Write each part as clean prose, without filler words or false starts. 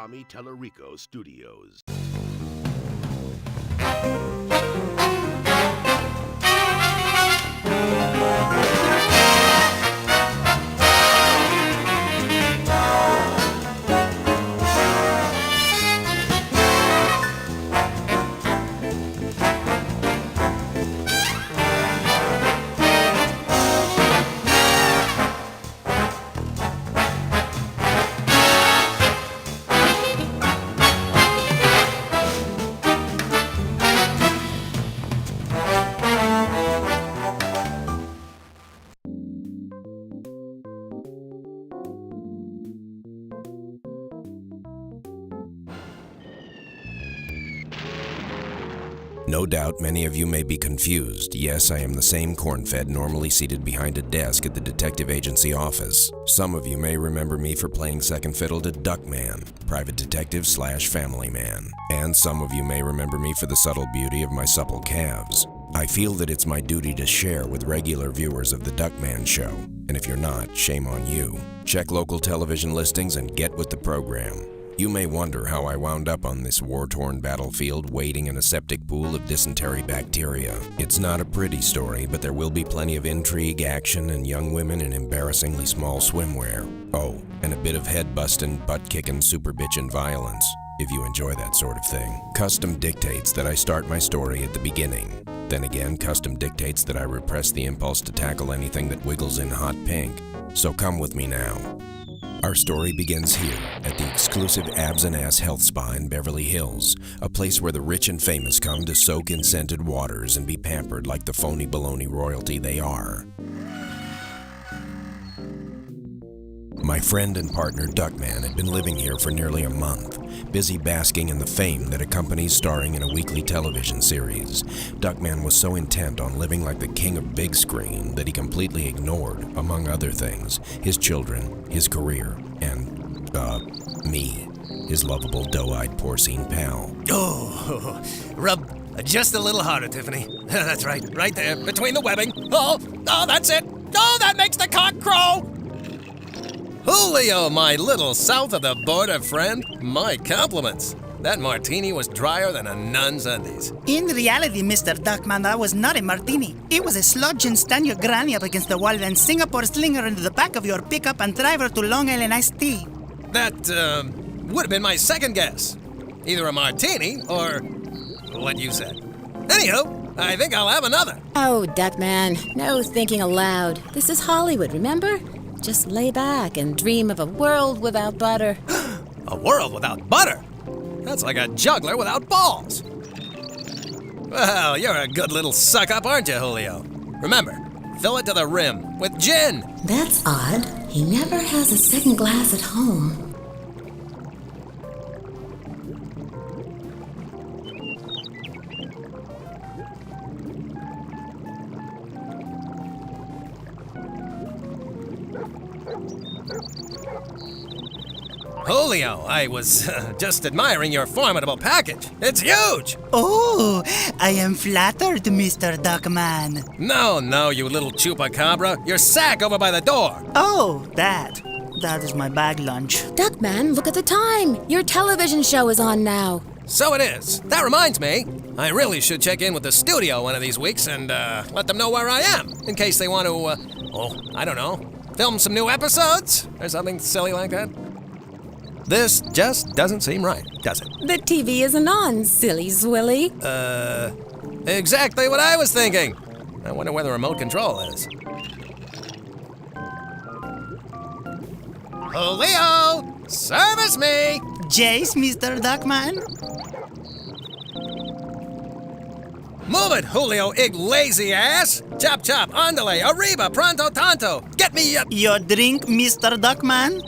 Tommy Tellerico Studios. No doubt many of you may be confused. Yes, I am the same corn-fed normally seated behind a desk at the detective agency office. Some of you may remember me for playing second fiddle to Duckman, private detective / family man. And some of you may remember me for the subtle beauty of my supple calves. I feel that it's my duty to share with regular viewers of the Duckman show. And if you're not, shame on you. Check local television listings and get with the program. You may wonder how I wound up on this war-torn battlefield wading in a septic pool of dysentery bacteria. It's not a pretty story, but there will be plenty of intrigue, action, and young women in embarrassingly small swimwear. Oh, and a bit of head-busting, butt-kicking, super-bitchin' violence, if you enjoy that sort of thing. Custom dictates that I start my story at the beginning. Then again, custom dictates that I repress the impulse to tackle anything that wiggles in hot pink. So come with me now. Our story begins here, at the exclusive Abs and Ass Health Spa in Beverly Hills, a place where the rich and famous come to soak in scented waters and be pampered like the phony baloney royalty they are. My friend and partner Duckman had been living here for nearly a month, busy basking in the fame that accompanies starring in a weekly television series. Duckman was so intent on living like the king of big screen that he completely ignored, among other things, his children, his career, and, me, his lovable doe-eyed porcine pal. Oh, rub just a little harder, Tiffany. That's right there, between the webbing. Oh, that's it. Oh, that makes the cock crow. Julio, my little south of the border friend, my compliments. That martini was drier than a nun's undies. In reality, Mr. Duckman, that was not a martini. It was a sludge and stand your granny up against the wall and Singapore slinger into the back of your pickup and drive her to Long Island iced tea. That, would have been my second guess. Either a martini or what you said. Anywho, I think I'll have another. Oh, Duckman, no thinking aloud. This is Hollywood, remember? Just lay back and dream of a world without butter. A world without butter? That's like a juggler without balls. Well, you're a good little suck-up, aren't you, Julio? Remember, fill it to the rim with gin. That's odd. He never has a second glass at home. Julio, I was just admiring your formidable package. It's huge! Oh, I am flattered, Mr. Duckman. No, you little chupacabra. Your sack over by the door. Oh, that is my bag lunch. Duckman, look at the time. Your television show is on now. So it is. That reminds me, I really should check in with the studio one of these weeks and let them know where I am, in case they want to, I don't know, film some new episodes or something silly like that. This just doesn't seem right, does it? The TV isn't on, silly zwilly. Exactly what I was thinking. I wonder where the remote control is. Julio, service me! Jace, Mr. Duckman. Move it, Julio, ig lazy ass! Chop, chop, andale, arriba, pronto, tanto! Get me up! Your drink, Mr. Duckman?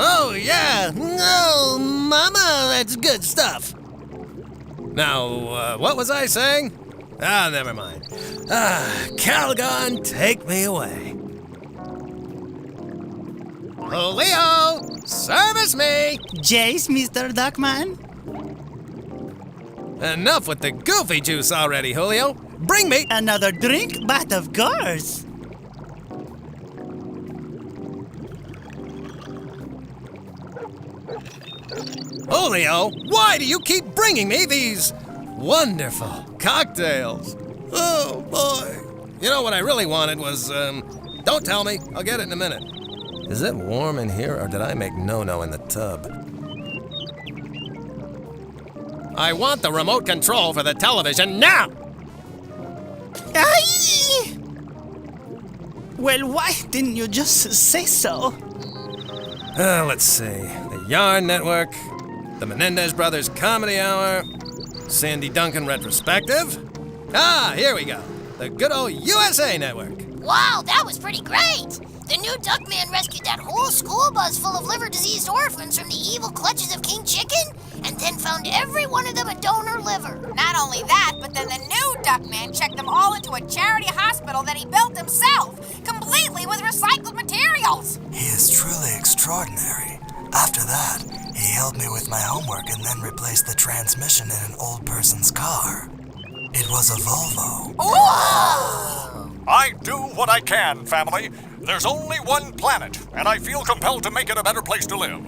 Oh, yeah! Oh, mama, that's good stuff! Now, what was I saying? Never mind. Calgon, take me away. Julio, service me! Jace, Mr. Duckman. Enough with the goofy juice already, Julio. Bring me Another drink? But of course. Julio, why do you keep bringing me these wonderful cocktails? Oh, boy. You know what I really wanted was, don't tell me. I'll get it in a minute. Is it warm in here, or did I make no-no in the tub? I want the remote control for the television now! Aye! Well, why didn't you just say so? Let's see. The Yarn Network, the Menendez Brothers Comedy Hour, Sandy Duncan Retrospective. Ah, here we go. The good old USA Network. Wow, that was pretty great! The new Duckman rescued that whole school bus full of liver-diseased orphans from the evil clutches of King Chicken, and then found every one of them a donor liver. Not only that, but then the new Duckman checked them all into a charity hospital that he built himself, completely with recycled materials. He is truly extraordinary. After that, he helped me with my homework and then replaced the transmission in an old person's car. It was a Volvo. Whoa! I do what I can, family. There's only one planet, and I feel compelled to make it a better place to live.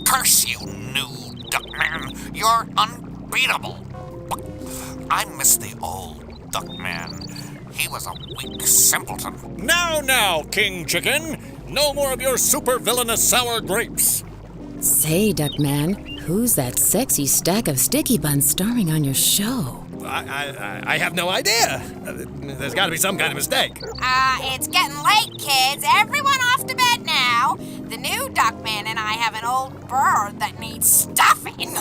Curse you, new Duckman. You're unbeatable. I miss the old Duckman. He was a weak simpleton. Now, King Chicken. No more of your super villainous sour grapes. Say, Duckman, who's that sexy stack of sticky buns starring on your show? I have no idea. There's got to be some kind of mistake. It's getting late, kids. Everyone off to bed now. The new Duckman and I have an old bird that needs stuffing.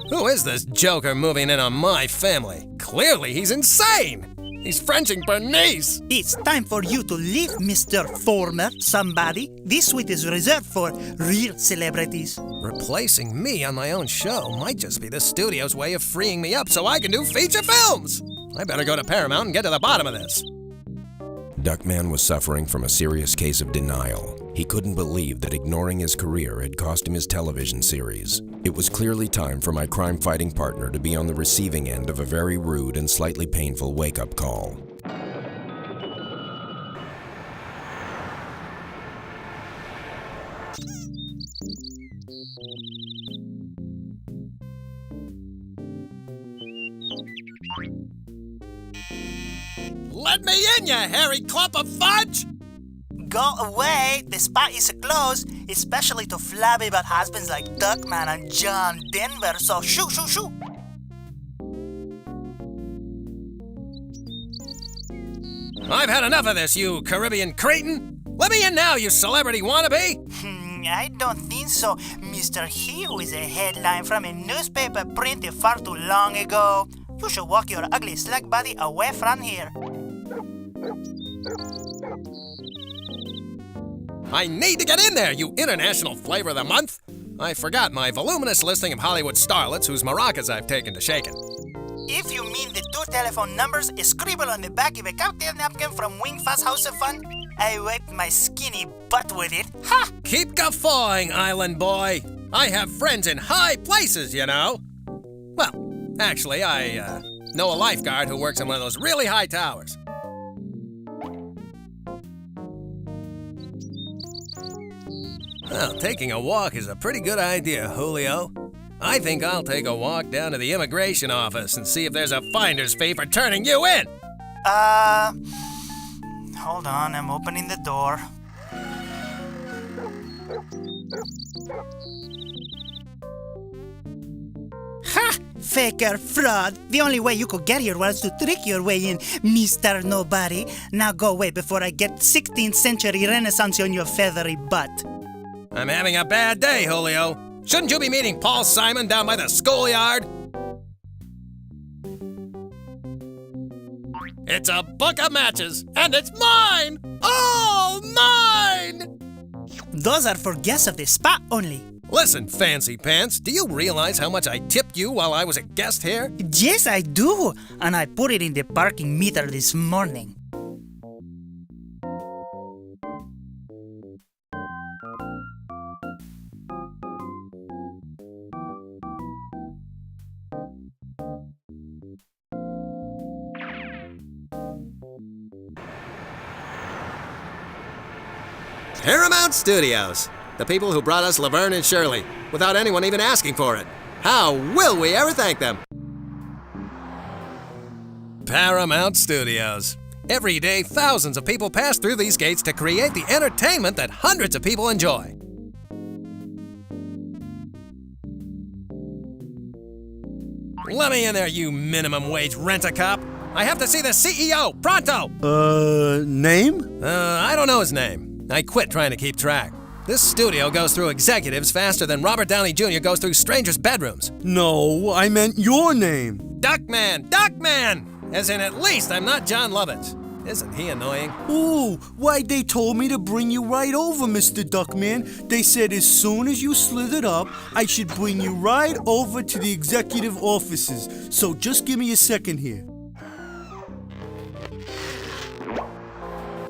Who is this joker moving in on my family? Clearly he's insane. He's Frenching Bernice. It's time for you to leave, Mr. Former Somebody. This suite is reserved for real celebrities. Replacing me on my own show might just be the studio's way of freeing me up so I can do feature films. I better go to Paramount and get to the bottom of this. Duckman was suffering from a serious case of denial. He couldn't believe that ignoring his career had cost him his television series. It was clearly time for my crime-fighting partner to be on the receiving end of a very rude and slightly painful wake-up call. Let me in, you hairy clump of fudge! Go away, the spot is closed, especially to flabby but husbands like Duckman and John Denver, so shoo, shoo, shoo. I've had enough of this, you Caribbean cretin! Let me in now, you celebrity wannabe! I don't think so, Mr. Hugh is a headline from a newspaper printed far too long ago. You should walk your ugly slack body away from here. I need to get in there, you international flavor of the month! I forgot my voluminous listing of Hollywood starlets whose maracas I've taken to shaking. If you mean the 2 telephone numbers scribbled on the back of a cocktail napkin from Wingfast House of Fun, I wiped my skinny butt with it. Ha! Keep guffawing, island boy! I have friends in high places, you know! Well, actually, I know a lifeguard who works in one of those really high towers. Well, taking a walk is a pretty good idea, Julio. I think I'll take a walk down to the immigration office and see if there's a finder's fee for turning you in. Hold on, I'm opening the door. Ha! Faker fraud. The only way you could get here was to trick your way in, Mr. Nobody. Now go away before I get 16th century Renaissance on your feathery butt. I'm having a bad day, Julio. Shouldn't you be meeting Paul Simon down by the schoolyard? It's a book of matches, and it's mine! All mine! Those are for guests of the spa only. Listen, Fancy Pants, do you realize how much I tipped you while I was a guest here? Yes, I do. And I put it in the parking meter this morning. Paramount Studios. The people who brought us Laverne and Shirley, without anyone even asking for it. How will we ever thank them? Paramount Studios. Every day, thousands of people pass through these gates to create the entertainment that hundreds of people enjoy. Let me in there, you minimum wage rent-a-cop. I have to see the CEO, pronto! Name? I don't know his name. I quit trying to keep track. This studio goes through executives faster than Robert Downey Jr. goes through strangers' bedrooms. No, I meant your name. Duckman! Duckman! As in, at least I'm not John Lovitz. Isn't he annoying? Ooh, why they told me to bring you right over, Mr. Duckman. They said as soon as you slithered up, I should bring you right over to the executive offices. So just give me a second here.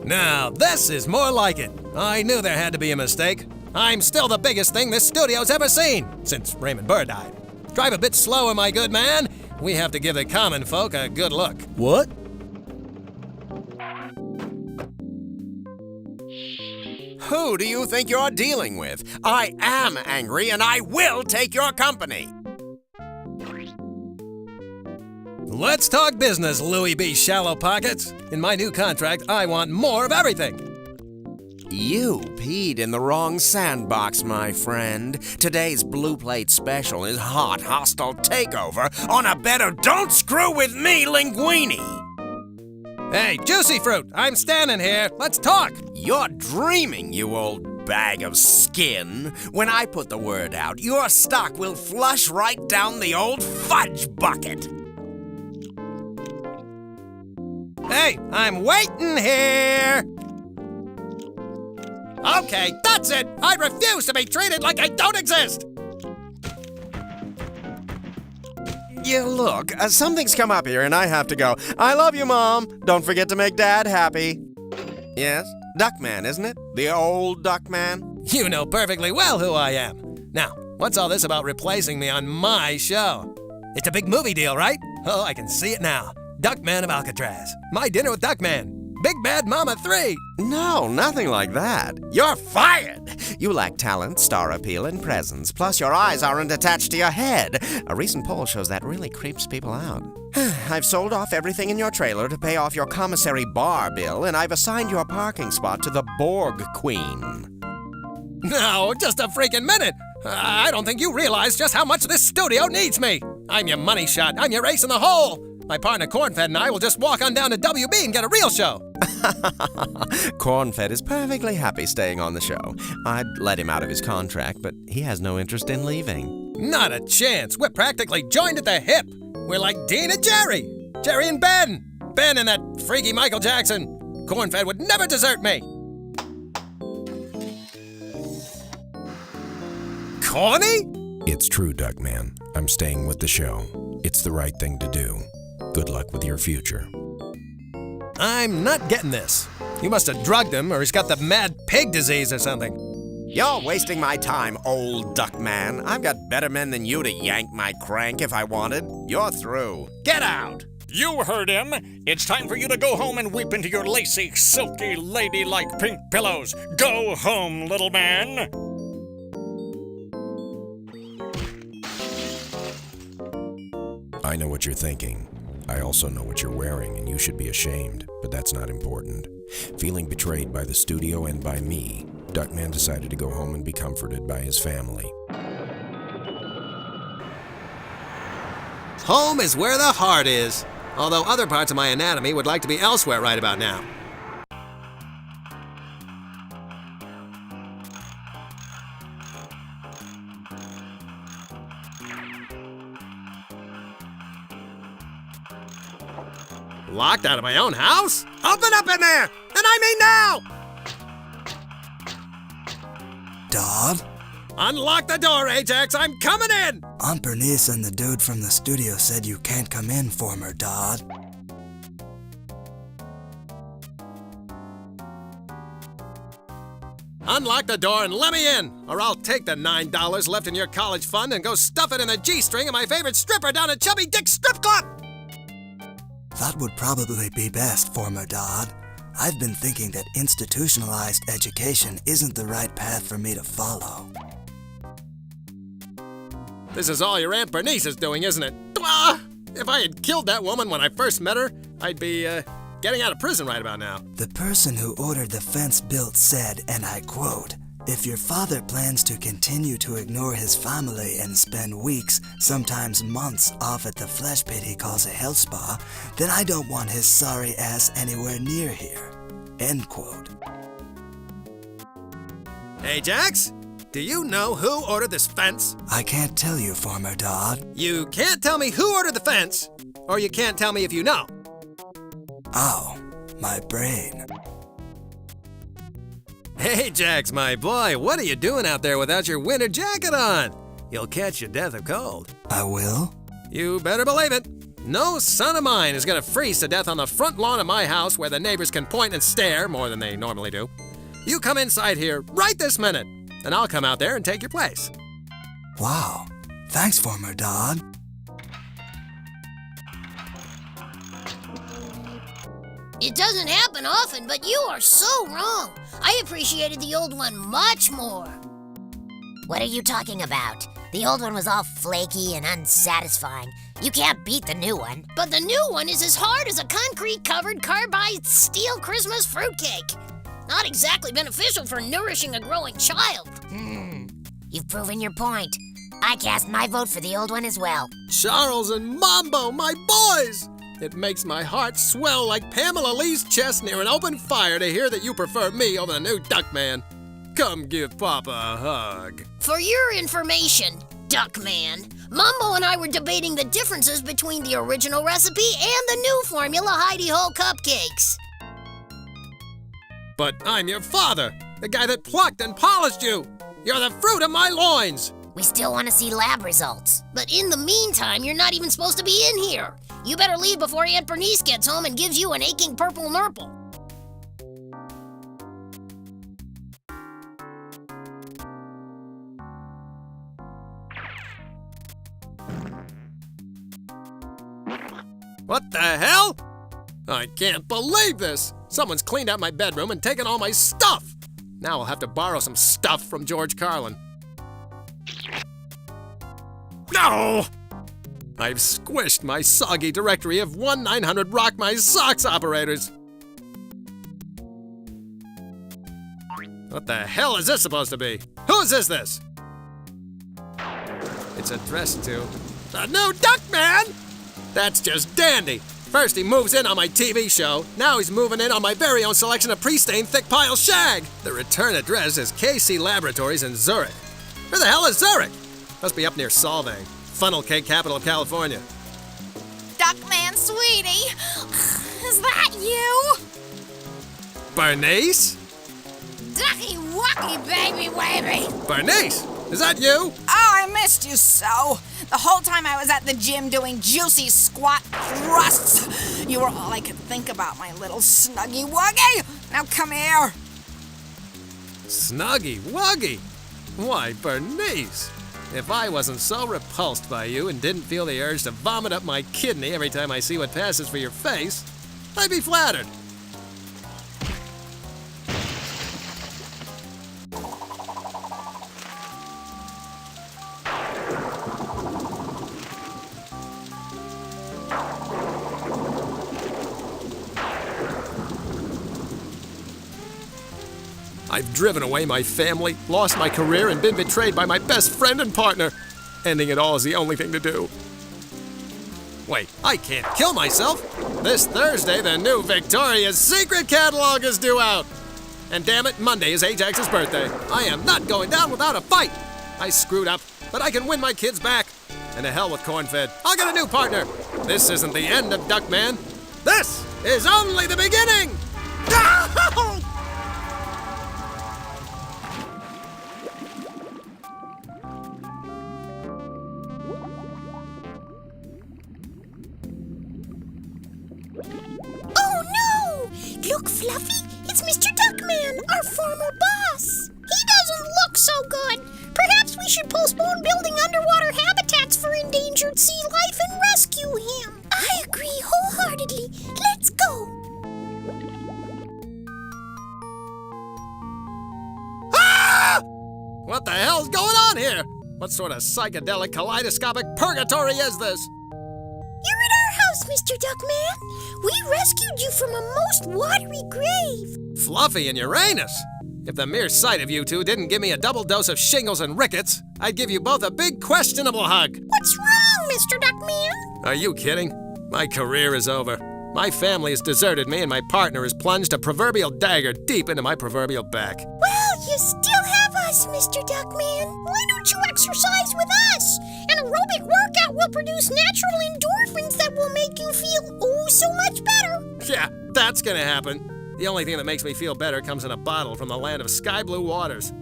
Now, this is more like it. I knew there had to be a mistake. I'm still the biggest thing this studio's ever seen, since Raymond Burr died. Drive a bit slower, my good man. We have to give the common folk a good look. What? Who do you think you're dealing with? I am angry and I will take your company. Let's talk business, Louis B. Shallow Pockets. In my new contract, I want more of everything. You peed in the wrong sandbox, my friend. Today's Blue Plate special is hot, hostile takeover on a bet of Don't Screw With Me Linguini. Hey, Juicy Fruit, I'm standing here. Let's talk. You're dreaming, you old bag of skin. When I put the word out, your stock will flush right down the old fudge bucket. Hey, I'm waiting here. Okay, that's it. I refuse to be treated like I don't exist. Yeah, look, something's come up here and I have to go. I love you, Mom. Don't forget to make Dad happy. Yes? Duckman, isn't it? The old Duckman? You know perfectly well who I am. Now, what's all this about replacing me on my show? It's a big movie deal, right? Oh, I can see it now. Duckman of Alcatraz. My Dinner with Duckman. Big Bad Mama 3. No, nothing like that. You're fired! You lack talent, star appeal, and presence, plus your eyes aren't attached to your head. A recent poll shows that really creeps people out. I've sold off everything in your trailer to pay off your commissary bar bill, and I've assigned your parking spot to the Borg Queen. No, just a freaking minute. I don't think you realize just how much this studio needs me. I'm your money shot. I'm your ace in the hole. My partner Cornfed and I will just walk on down to WB and get a real show. Cornfed is perfectly happy staying on the show. I'd let him out of his contract, but he has no interest in leaving. Not a chance. We're practically joined at the hip. We're like Dean and Jerry. Jerry and Ben. Ben and that freaky Michael Jackson. Cornfed would never desert me. Corny? It's true, Duckman. I'm staying with the show. It's the right thing to do. Good luck with your future. I'm not getting this. You must have drugged him, or he's got the mad pig disease or something. You're wasting my time, old Duckman. I've got better men than you to yank my crank if I wanted. You're through. Get out! You heard him. It's time for you to go home and weep into your lacy, silky, ladylike pink pillows. Go home, little man. I know what you're thinking. I also know what you're wearing, and you should be ashamed, but that's not important. Feeling betrayed by the studio and by me, Duckman decided to go home and be comforted by his family. Home is where the heart is, although other parts of my anatomy would like to be elsewhere right about now. Locked out of my own house? Open up in there! And I mean now! Dodd? Unlock the door, Ajax! I'm coming in! Aunt Bernice and the dude from the studio said you can't come in, former Dodd. Unlock the door and let me in, or I'll take the $9 left in your college fund and go stuff it in the G-string of my favorite stripper down at Chubby Dick's Strip Club! That would probably be best, former Dodd. I've been thinking that institutionalized education isn't the right path for me to follow. This is all your Aunt Bernice is doing, isn't it? Ah! If I had killed that woman when I first met her, I'd be, getting out of prison right about now. The person who ordered the fence built said, and I quote, "If your father plans to continue to ignore his family and spend weeks, sometimes months, off at the flesh pit he calls a health spa, then I don't want his sorry ass anywhere near here." End quote. Hey, Jax, do you know who ordered this fence? I can't tell you, former dog. You can't tell me who ordered the fence, or you can't tell me if you know. Oh, my brain. Hey, Jax, my boy, what are you doing out there without your winter jacket on? You'll catch your death of cold. I will? You better believe it. No son of mine is gonna freeze to death on the front lawn of my house where the neighbors can point and stare more than they normally do. You come inside here right this minute, and I'll come out there and take your place. Wow. Thanks, former dog. It doesn't happen often, but you are so wrong. I appreciated the old one much more. What are you talking about? The old one was all flaky and unsatisfying. You can't beat the new one. But the new one is as hard as a concrete-covered carbide steel Christmas fruitcake. Not exactly beneficial for nourishing a growing child. You've proven your point. I cast my vote for the old one as well. Charles and Mambo, my boys! It makes my heart swell like Pamela Lee's chest near an open fire to hear that you prefer me over the new Duckman. Come give Papa a hug. For your information, Duckman, Mambo and I were debating the differences between the original recipe and the new formula Heidi-Ho cupcakes. But I'm your father, the guy that plucked and polished you. You're the fruit of my loins. We still want to see lab results. But in the meantime, you're not even supposed to be in here. You better leave before Aunt Bernice gets home and gives you an aching purple nurple. What the hell? I can't believe this. Someone's cleaned out my bedroom and taken all my stuff. Now I'll have to borrow some stuff from George Carlin. No! I've squished my soggy directory of 1-900 Rock My Socks operators. What the hell is this supposed to be? Whose is this? It's addressed to the new Duckman! That's just dandy. First he moves in on my TV show, now he's moving in on my very own selection of pre-stained thick pile shag. The return address is KC Laboratories in Zurich. Where the hell is Zurich? Must be up near Solvang, funnel cake capital of California. Duckman, sweetie, is that you? Bernice? Ducky wucky, baby wavy. Bernice, is that you? Oh, I missed you so. The whole time I was at the gym doing juicy squat thrusts, you were all I could think about, my little snuggy wuggy. Now come here. Snuggy wuggy? Why, Bernice, if I wasn't so repulsed by you and didn't feel the urge to vomit up my kidney every time I see what passes for your face, I'd be flattered. I've driven away my family, lost my career, and been betrayed by my best friend and partner. Ending it all is the only thing to do. Wait, I can't kill myself. This Thursday, the new Victoria's Secret catalog is due out. And damn it, Monday is Ajax's birthday. I am not going down without a fight. I screwed up, but I can win my kids back. And to hell with corn-fed. I'll get a new partner. This isn't the end of Duckman. This is only the beginning. Oh no! Look, Fluffy, it's Mr. Duckman, our former boss. He doesn't look so good. Perhaps we should postpone building underwater habitats for endangered sea life and rescue him. I agree wholeheartedly. Let's go. What the hell's going on here? What sort of psychedelic kaleidoscopic purgatory is this? You're in our house, Mr. Duckman. We rescued you from a most watery grave. Fluffy and Uranus. If the mere sight of you two didn't give me a double dose of shingles and rickets, I'd give you both a big questionable hug. What's wrong, Mr. Duckman? Are you kidding? My career is over. My family has deserted me and my partner has plunged a proverbial dagger deep into my proverbial back. Well, you still have us, Mr. Duckman. Why don't you exercise with us? An aerobic workout will produce natural endorphins that will make you feel oh so much better. Yeah, that's gonna happen. The only thing that makes me feel better comes in a bottle from the land of sky blue waters.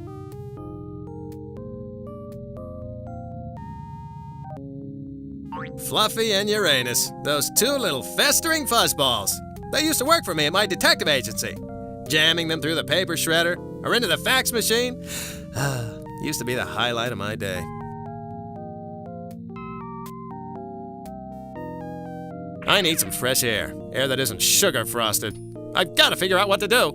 Fluffy and Uranus, those two little festering fuzzballs. They used to work for me at my detective agency. Jamming them through the paper shredder or into the fax machine used to be the highlight of my day. I need some fresh air that isn't sugar frosted. I've got to figure out what to do.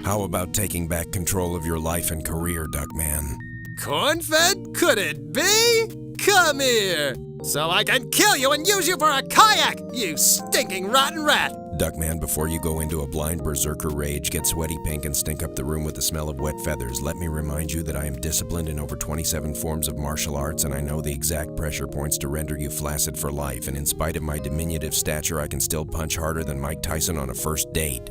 How about taking back control of your life and career, Duckman? Corn-fed? Could it be? Come here, so I can kill you and use you for a kayak, you stinking rotten rat! Duckman, before you go into a blind berserker rage, get sweaty pink, and stink up the room with the smell of wet feathers, let me remind you that I am disciplined in over 27 forms of martial arts, and I know the exact pressure points to render you flaccid for life, and in spite of my diminutive stature, I can still punch harder than Mike Tyson on a first date.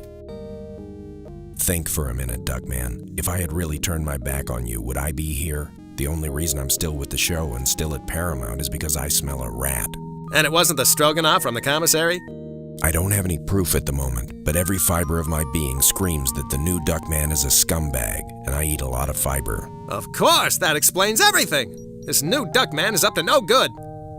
Think for a minute, Duckman. If I had really turned my back on you, would I be here? The only reason I'm still with the show and still at Paramount is because I smell a rat. And it wasn't the Stroganoff from the commissary? I don't have any proof at the moment, but every fiber of my being screams that the new Duckman is a scumbag, and I eat a lot of fiber. Of course, that explains everything. This new Duckman is up to no good.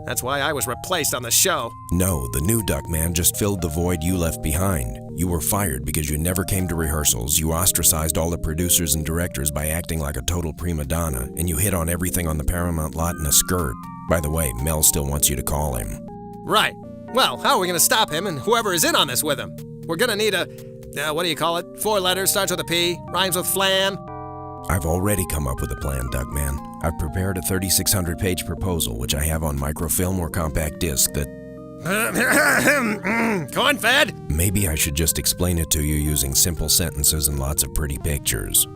That's why I was replaced on the show. No, the new Duckman just filled the void you left behind. You were fired because you never came to rehearsals, you ostracized all the producers and directors by acting like a total prima donna, and you hit on everything on the Paramount lot in a skirt. By the way, Mel still wants you to call him. Right. Well, how are we going to stop him and whoever is in on this with him? We're going to need a, what do you call it? 4 letters, starts with a P, rhymes with flan. I've already come up with a plan, Duckman. I've prepared a 3,600-page proposal, which I have on microfilm or compact disc that... Corn-fed? Maybe I should just explain it to you using simple sentences and lots of pretty pictures.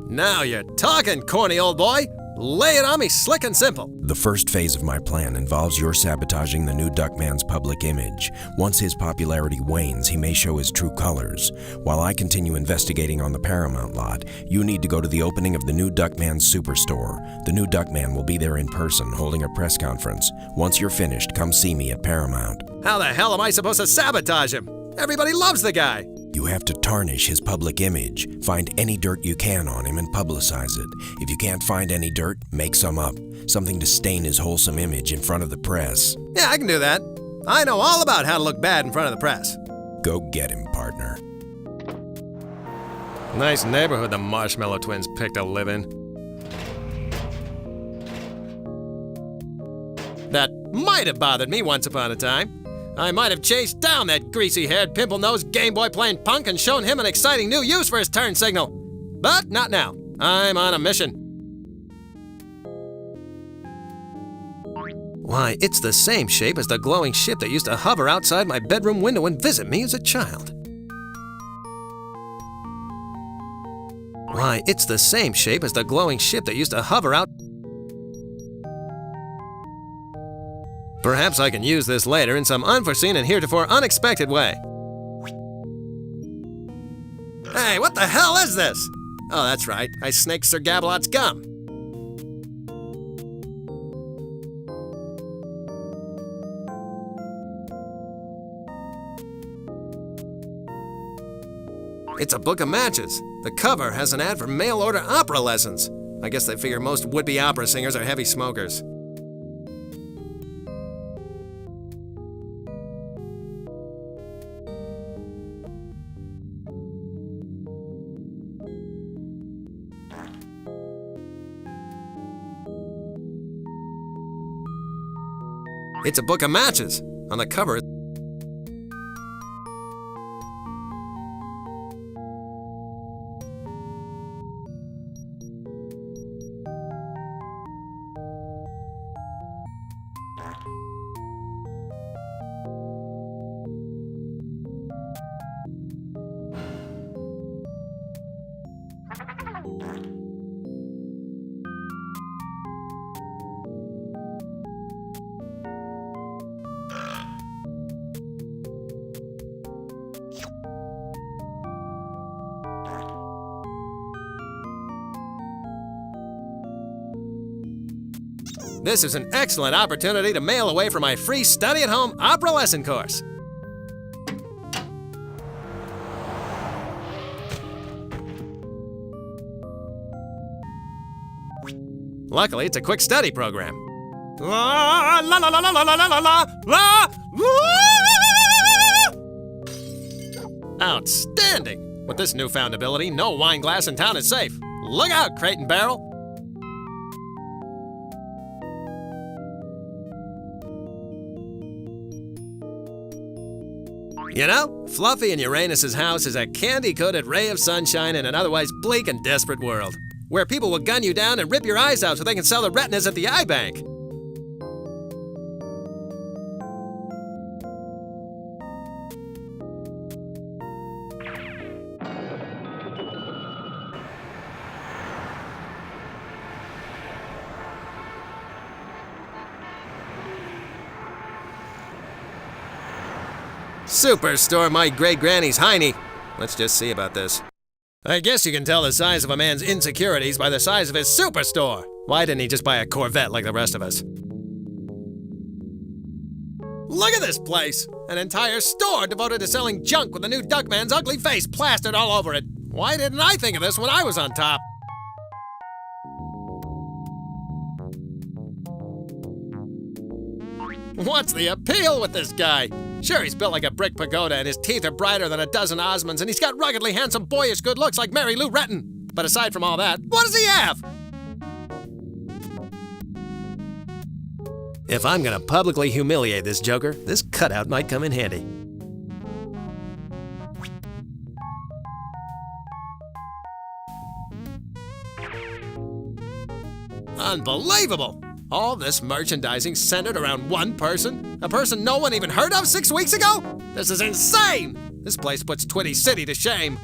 Now you're talking, corny old boy. Lay it on me slick and simple. The first phase of my plan involves your sabotaging the new Duckman's public image. Once his popularity wanes, he may show his true colors. While I continue investigating on the Paramount lot, you need to go to the opening of the new Duckman Superstore. The new Duckman will be there in person, holding a press conference. Once you're finished, come see me at Paramount. How the hell am I supposed to sabotage him? Everybody loves the guy. You have to tarnish his public image. Find any dirt you can on him and publicize it. If you can't find any dirt, make some up. Something to stain his wholesome image in front of the press. Yeah, I can do that. I know all about how to look bad in front of the press. Go get him, partner. Nice neighborhood the Marshmallow Twins picked to live in. That might have bothered me once upon a time. I might have chased down that greasy-haired, pimple-nosed Game Boy playing punk and shown him an exciting new use for his turn signal. But not now. I'm on a mission. Why, it's the same shape as the glowing ship that used to hover outside my bedroom window and visit me as a child. Why, it's the same shape as the glowing ship that used to hover out... Perhaps I can use this later in some unforeseen and heretofore unexpected way. Hey, what the hell is this? Oh, that's right. I snaked Sir Gabelot's gum. It's a book of matches. The cover has an ad for mail-order opera lessons. I guess they figure most would-be opera singers are heavy smokers. It's a book of matches. On the cover, This is an excellent opportunity to mail away for my free study-at-home opera lesson course. Luckily, it's a quick study program. La la la la la la la la la la. Outstanding! With this newfound ability, no wine glass in town is safe. Look out, Crate and Barrel! You know, Fluffy in Uranus's house is a candy-coated ray of sunshine in an otherwise bleak and desperate world, where people will gun you down and rip your eyes out so they can sell the retinas at the eye bank. Superstore my great-granny's hiney. Let's just see about this. I guess you can tell the size of a man's insecurities by the size of his superstore. Why didn't he just buy a Corvette like the rest of us? Look at this place! An entire store devoted to selling junk with the new Duckman's ugly face plastered all over it. Why didn't I think of this when I was on top? What's the appeal with this guy? Sure, he's built like a brick pagoda and his teeth are brighter than a dozen Osmonds and he's got ruggedly handsome, boyish good looks like Mary Lou Retton. But aside from all that, what does he have? If I'm gonna publicly humiliate this joker, this cutout might come in handy. Unbelievable! All this merchandising centered around one person? A person no one even heard of 6 weeks ago? This is insane! This place puts Twitty City to shame.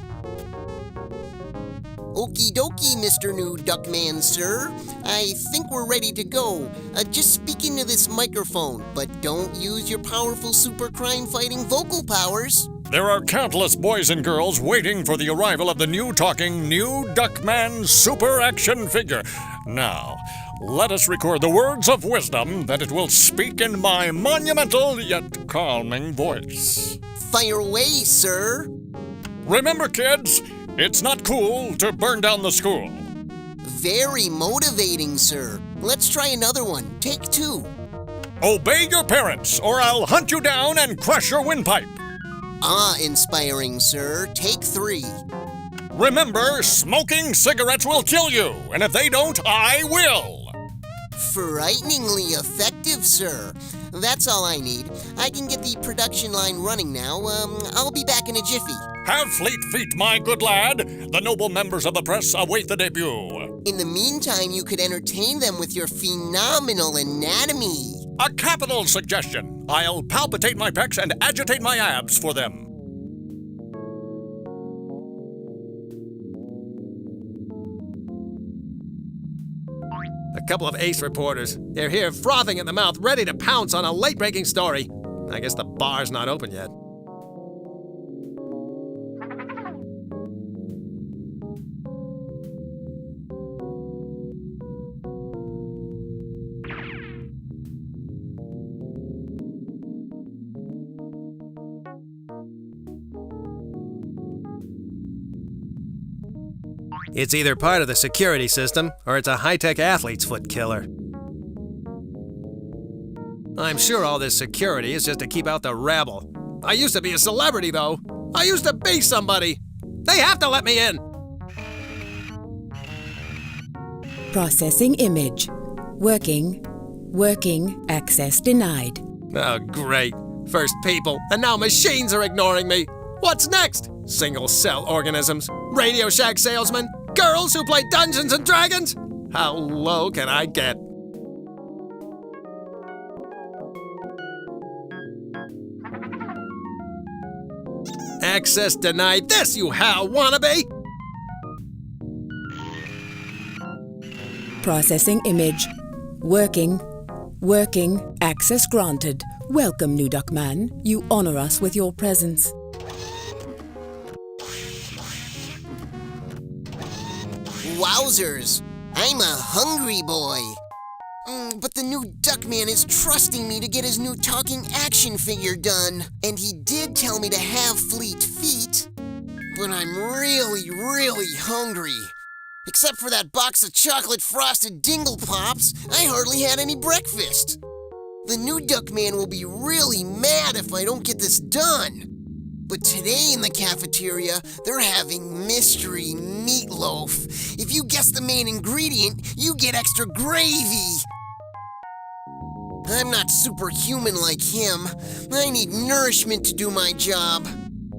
Okie dokie, Mr. New Duckman, sir. I think we're ready to go. Just speak into this microphone, but don't use your powerful super crime-fighting vocal powers. There are countless boys and girls waiting for the arrival of the new talking New Duckman super action figure. Now, let us record the words of wisdom that it will speak in my monumental yet calming voice. Fire away, sir. Remember, kids, it's not cool to burn down the school. Very motivating, sir. Let's try another one. Take 2. Obey your parents, or I'll hunt you down and crush your windpipe. Inspiring, sir. Take 3. Remember, smoking cigarettes will kill you, and if they don't, I will. Frighteningly effective, sir. That's all I need. I can get the production line running now. I'll be back in a jiffy. Have fleet feet, my good lad. The noble members of the press await the debut. In the meantime, you could entertain them with your phenomenal anatomy. A capital suggestion. I'll palpitate my pecs and agitate my abs for them. A couple of ace reporters. They're here frothing at the mouth, ready to pounce on a late-breaking story. I guess the bar's not open yet. It's either part of the security system, or it's a high-tech athlete's foot killer. I'm sure all this security is just to keep out the rabble. I used to be a celebrity, though. I used to be somebody. They have to let me in. Processing image. Working. Access denied. Oh, great. First people, and now machines are ignoring me. What's next? Single-cell organisms, Radio Shack salesmen, girls who play Dungeons and Dragons? How low can I get? Access denied this, you HAL wannabe! Processing image. Working. Access granted. Welcome, New Duckman. You honor us with your presence. Wowzers! I'm a hungry boy. But the new Duckman is trusting me to get his new talking action figure done. And he did tell me to have fleet feet. But I'm really, really hungry. Except for that box of chocolate frosted Dingle Pops, I hardly had any breakfast. The new Duckman will be really mad if I don't get this done. But today in the cafeteria, they're having mystery meatloaf. If you guess the main ingredient, you get extra gravy. I'm not superhuman like him. I need nourishment to do my job.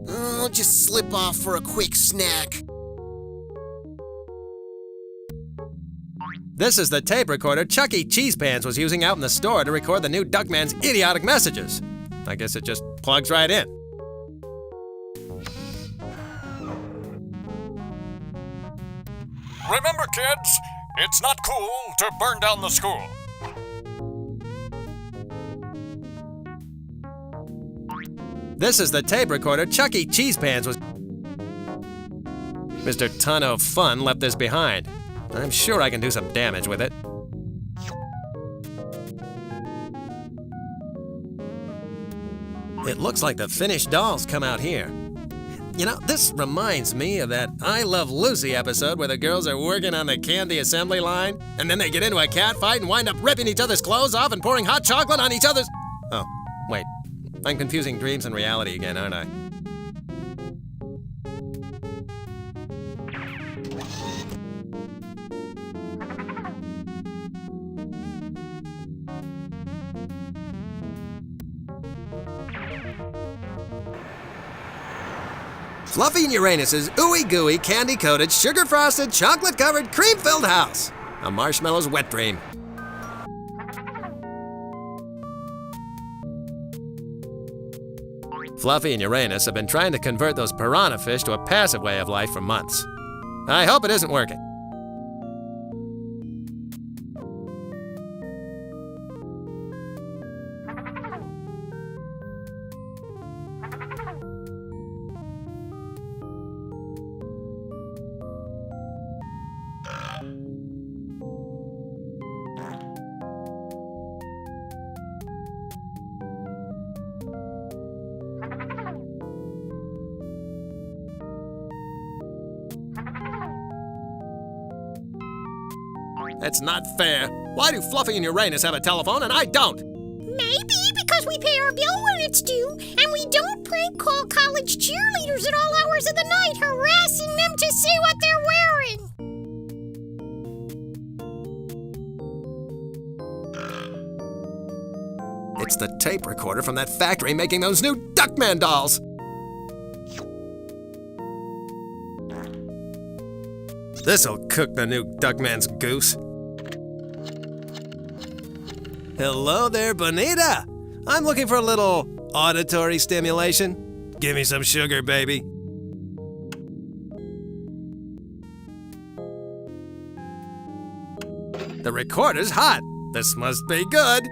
I'll just slip off for a quick snack. This is the tape recorder Chucky Cheesepants was using out in the store to record the new Duckman's idiotic messages. I guess it just plugs right in. Remember, kids, it's not cool to burn down the school. This is the tape recorder Chucky Cheesepants was... Mr. Ton of Fun left this behind. I'm sure I can do some damage with it. It looks like the finished dolls come out here. You know, this reminds me of that I Love Lucy episode where the girls are working on the candy assembly line, and then they get into a cat fight and wind up ripping each other's clothes off and pouring hot chocolate on each other's... Oh, wait. I'm confusing dreams and reality again, aren't I? Fluffy and Uranus's ooey-gooey, candy-coated, sugar-frosted, chocolate-covered, cream-filled house. A marshmallow's wet dream. Fluffy and Uranus have been trying to convert those piranha fish to a passive way of life for months. I hope it isn't working. That's not fair. Why do Fluffy and Uranus have a telephone and I don't? Maybe because we pay our bill when it's due, and we don't prank call college cheerleaders at all hours of the night, harassing them to see what they're wearing. It's the tape recorder from that factory making those new Duckman dolls. This'll cook the new Duckman's goose. Hello there, Bonita. I'm looking for a little auditory stimulation. Give me some sugar, baby. The recorder's hot. This must be good.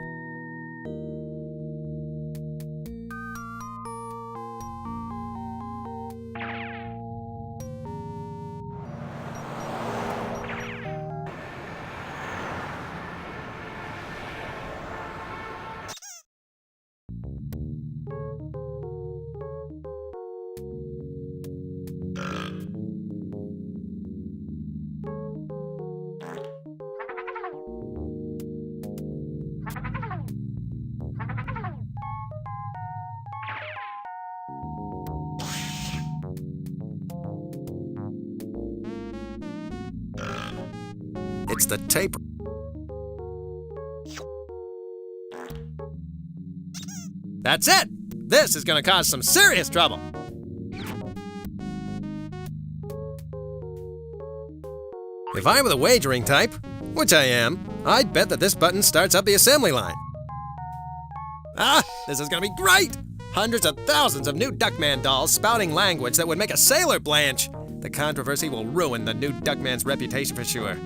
It's the tape. That's it! This is gonna cause some serious trouble. If I were the wagering type, which I am, I'd bet that this button starts up the assembly line. Ah, this is gonna be great! Hundreds of thousands of new Duckman dolls spouting language that would make a sailor blanch. The controversy will ruin the new Duckman's reputation for sure.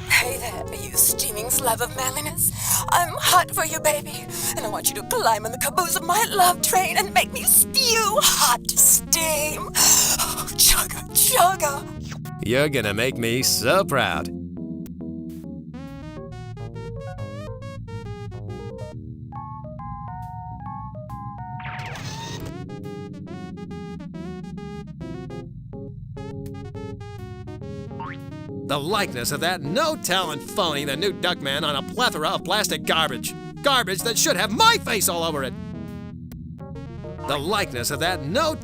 Hey there, you steaming slab of manliness. I'm hot for you, baby, and I want you to climb in the caboose of my love train and make me spew hot steam. Oh, chugga, chugga. You're gonna make me so proud. The likeness of that no-talent phony, the new Duckman, on a plethora of plastic garbage. Garbage that should have my face all over it. The likeness of that no...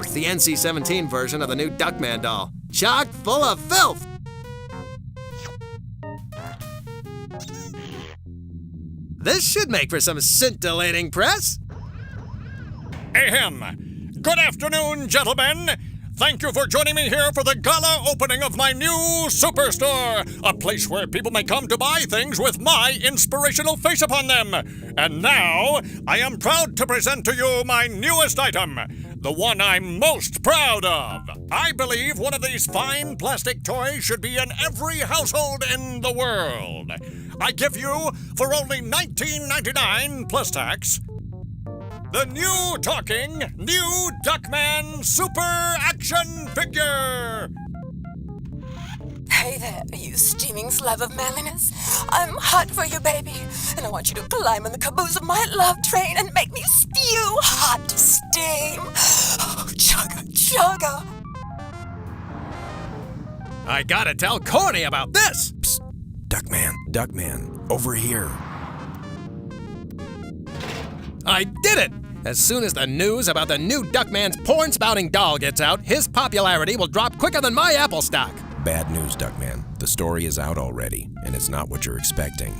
It's the NC-17 version of the new Duckman doll. Chock full of filth! This should make for some scintillating press. Ahem. Good afternoon, gentlemen. Thank you for joining me here for the gala opening of my new superstore, a place where people may come to buy things with my inspirational face upon them. And now, I am proud to present to you my newest item, the one I'm most proud of. I believe one of these fine plastic toys should be in every household in the world. I give you, for only $19.99 plus tax, the new talking, new Duckman Super Action Figure! Hey there, you steaming slab of manliness. I'm hot for you, baby, and I want you to climb in the caboose of my love train and make me spew hot steam. Oh, chugga, chugga. I gotta tell Corny about this! Psst. Duckman, over here. I did it! As soon as the news about the new Duckman's porn-spouting doll gets out, his popularity will drop quicker than my Apple stock. Bad news, Duckman. The story is out already, and it's not what you're expecting.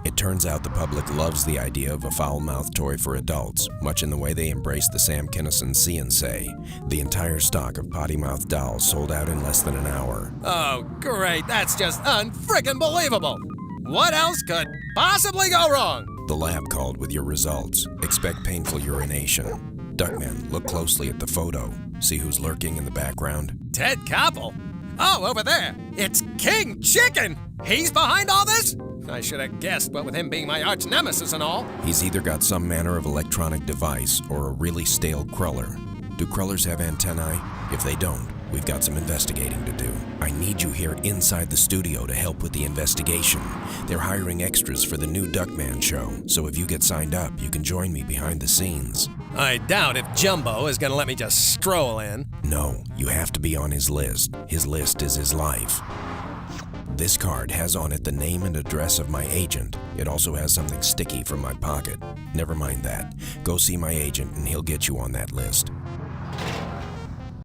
It turns out the public loves the idea of a foul-mouthed toy for adults, much in the way they embrace the Sam Kinison See and Say. The entire stock of potty-mouthed dolls sold out in less than an hour. Oh, great. That's just unfrickin' believable. What else could possibly go wrong? The lab called with your results. Expect painful urination. Duckman, look closely at the photo. See who's lurking in the background? Ted Koppel? Oh, over there. It's King Chicken. He's behind all this? I should have guessed, but with him being my arch nemesis and all. He's either got some manner of electronic device or a really stale cruller. Do crullers have antennae? If they don't, we've got some investigating to do. I need you here inside the studio to help with the investigation. They're hiring extras for the new Duckman show, so if you get signed up, you can join me behind the scenes. I doubt if Jumbo is gonna let me just stroll in. No, you have to be on his list. His list is his life. This card has on it the name and address of my agent. It also has something sticky from my pocket. Never mind that. Go see my agent and he'll get you on that list.